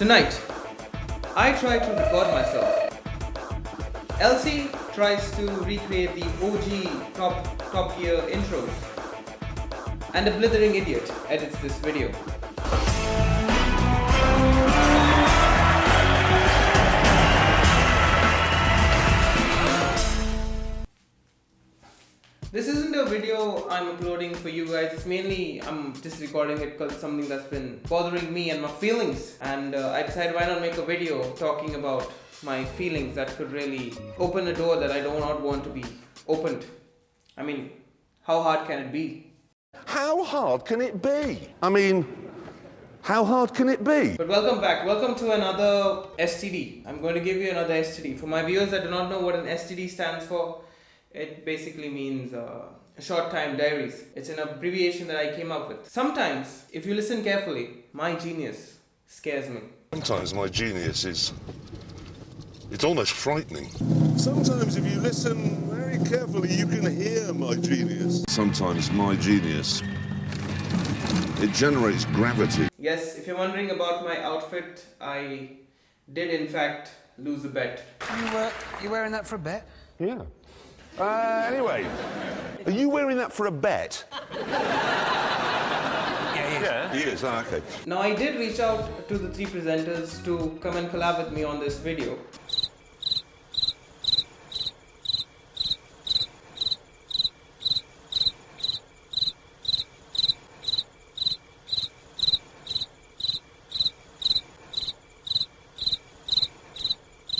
Tonight, I try to record myself. Elsie tries to recreate the OG Top Gear intros. And a blithering idiot edits this video. This isn't a video I'm uploading for you guys. It's mainly I'm just recording it because it's something that's been bothering me and my feelings. And I decided why not make a video talking about my feelings that could really open a door that I do not want to be opened. I mean, how hard can it be? How hard can it be? I mean, how hard can it be? But welcome back. Welcome to another STD. I'm going to give you another STD. For my viewers that do not know what an STD stands for, it basically means short time diaries. It's an abbreviation that I came up with. Sometimes, if you listen carefully, my genius scares me. Sometimes my genius is... it's almost frightening. Sometimes if you listen very carefully, you can hear my genius. Sometimes my genius, it generates gravity. Yes, if you're wondering about my outfit, I did in fact lose a bet. You wearing that for a bet? Yeah. Anyway, are you wearing that for a bet? Yeah, He is, okay. Now I did reach out to the three presenters to come and collab with me on this video.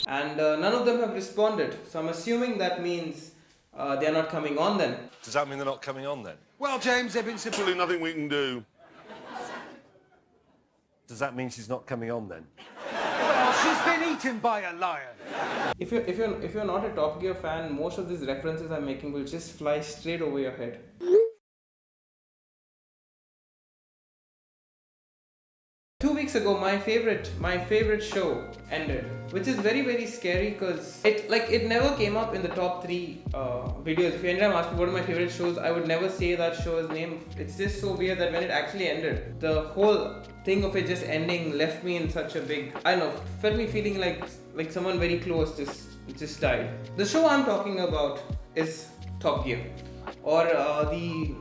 And none of them have responded, so I'm assuming that means they are not coming on then. Does that mean they're not coming on then? Well, James, they've been Absolutely nothing we can do. Does that mean she's not coming on then? Well, she's been eaten by a lion. If you're not a Top Gear fan, most of these references I'm making will just fly straight over your head. 2 weeks ago, my favorite show ended, which is very, very scary because it never came up in the top 3 videos. If you anytime ask me what are my favorite shows, I would never say that show's name. It's just so weird that when it actually ended, the whole thing of it just ending left me in such a big, I don't know, felt me feeling like someone very close just died. The show I'm talking about is Top Gear, or the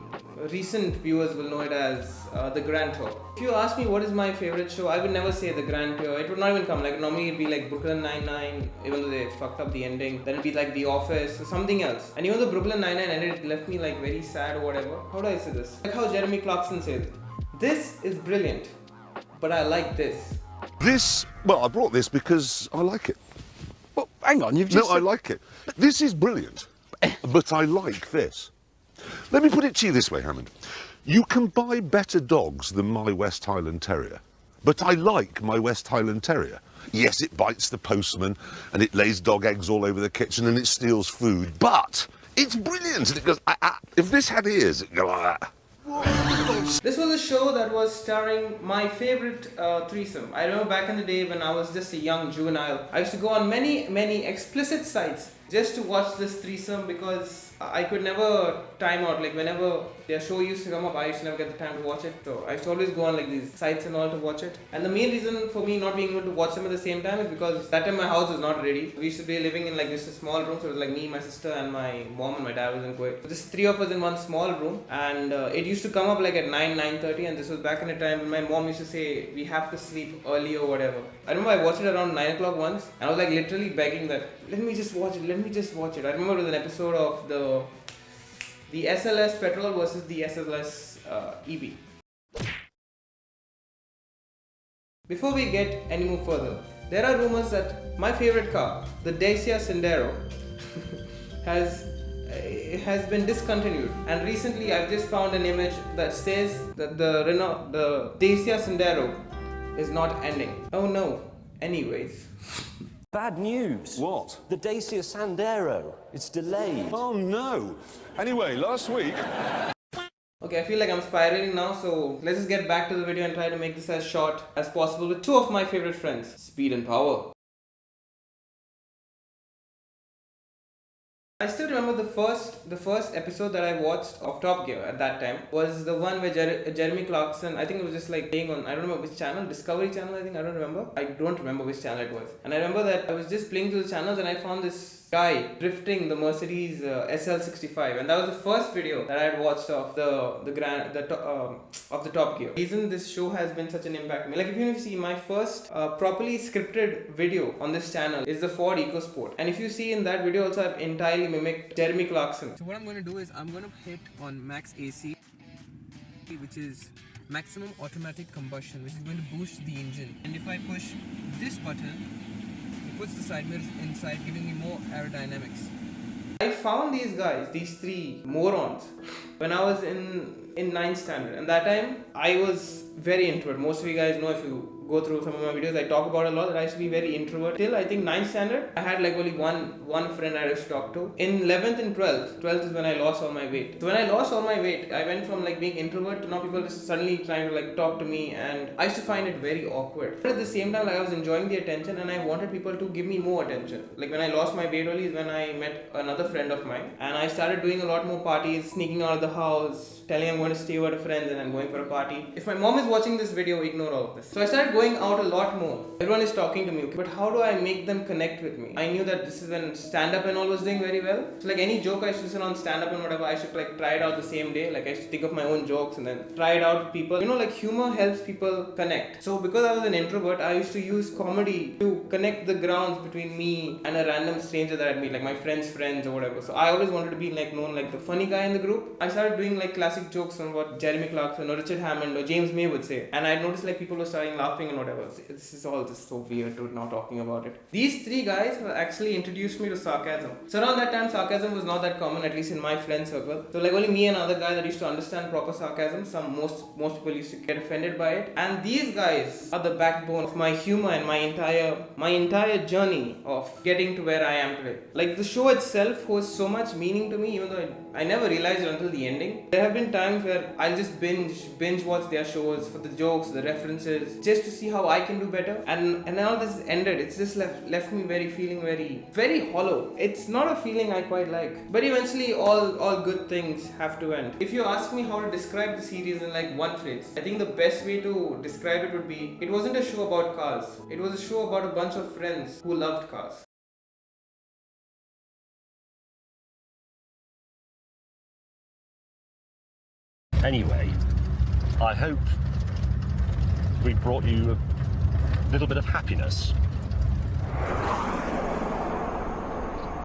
recent viewers will know it as the Grand Tour. If you ask me what is my favorite show, I would never say the Grand Tour. It would not even come. Like normally it'd be like Brooklyn Nine-Nine, even though they fucked up the ending. Then it'd be like The Office or something else. And even though Brooklyn Nine-Nine ended, it left me like very sad or whatever. How do I say this? Like how Jeremy Clarkson says it. This is brilliant, but I like this. Well, I brought this because I like it. Well, hang on, you've just... No, I like it. This is brilliant, but I like this. Let me put it to you this way, Hammond. You can buy better dogs than my West Highland Terrier, but I like my West Highland Terrier. Yes, it bites the postman, and it lays dog eggs all over the kitchen, and it steals food, but it's brilliant, and it goes, if this had ears, it'd go like that. This was a show that was starring my favorite threesome. I remember back in the day when I was just a young juvenile, I used to go on many explicit sites just to watch this threesome because I could never time out. Like whenever their show used to come up, I used to never get the time to watch it. So I used to always go on like these sites and all to watch it. And the main reason for me not being able to watch them at the same time is because that time my house was not ready. We used to be living in like just a small room. So it was like me, my sister and my mom and my dad was in Kuwait. So just 3 of us in one small room. And it used to come up like at 9:30, and this was back in a time when my mom used to say we have to sleep early or whatever. I remember I watched it around 9 o'clock once, and I was like literally begging that let me just watch it. I remember it was an episode of the SLS petrol versus the SLS EV. Before we get any more further, there are rumors that my favorite car, the Dacia Sandero, has been discontinued, and recently I've just found an image that says that the Dacia Sandero is not ending. Oh no. Anyways. Bad news. What? The Dacia Sandero. It's delayed. Oh, no. Anyway, last week... Okay, I feel like I'm spiraling now, so let's just get back to the video and try to make this as short as possible with 2 of my favorite friends, Speed and Power. I still remember the first episode that I watched of Top Gear at that time was the one where Jeremy Clarkson, I think it was just like playing on, I don't know which channel, Discovery Channel, I think, I don't remember. I don't remember which channel it was. And I remember that I was just playing through the channels and I found this guy drifting the Mercedes SL65, and that was the first video that I had watched of of the Top Gear. The reason this show has been such an impact on me, like if you see my first properly scripted video on this channel is the Ford EcoSport, and if you see in that video also I've entirely mimicked Jeremy Clarkson. So what I'm going to do is I'm going to hit on max AC, which is maximum automatic combustion, which is going to boost the engine, and if I push this button, it puts the side mirrors inside, giving me more aerodynamics. I found these guys, these three morons, when I was in 9th standard, and that time I was very introvert. Most of you guys know, if you go through some of my videos, I talk about a lot that I used to be very introvert. Till I think 9th standard, I had like only one friend I used to talk to. In 11th and 12th is when I lost all my weight. So when I lost all my weight, I went from like being introvert to now people just suddenly trying to like talk to me, and I used to find it very awkward. But at the same time, like I was enjoying the attention and I wanted people to give me more attention. Like when I lost my weight only is when I met another friend of mine, and I started doing a lot more parties, sneaking out of the house, telling I'm going to stay over to friends and I'm going for a party. If my mom is watching this video, ignore all of this. So I started going out a lot more. Everyone is talking to me, okay, but how do I make them connect with me? I knew that this is when stand-up and all was doing very well. So like any joke I used to listen on stand-up and whatever, I should like try it out the same day. Like I used to think of my own jokes and then try it out with people. You know, like humor helps people connect. So because I was an introvert, I used to use comedy to connect the grounds between me and a random stranger that I'd meet, like my friend's friends or whatever. So I always wanted to be like known like the funny guy in the group. I started doing like classic jokes on what Jeremy Clarkson or Richard Hammond or James May would say, and I noticed like people were starting laughing and whatever. This is all just so weird to now talking about it. These three guys actually introduced me to sarcasm. So around that time, sarcasm was not that common, at least in my friend circle. So like only me and another guy that used to understand proper sarcasm. Most people used to get offended by it. And these guys are the backbone of my humor and my entire journey of getting to where I am today. Like the show itself holds so much meaning to me, even though I never realized it until the ending. There have been times where I'll just binge watch their shows for the jokes, the references, just to see how I can do better. And now this is ended. It's just left me feeling very hollow. It's not a feeling I quite like. But eventually all good things have to end. If you ask me how to describe the series in like one phrase, I think the best way to describe it would be, it wasn't a show about cars. It was a show about a bunch of friends who loved cars. Anyway, I hope we brought you a little bit of happiness.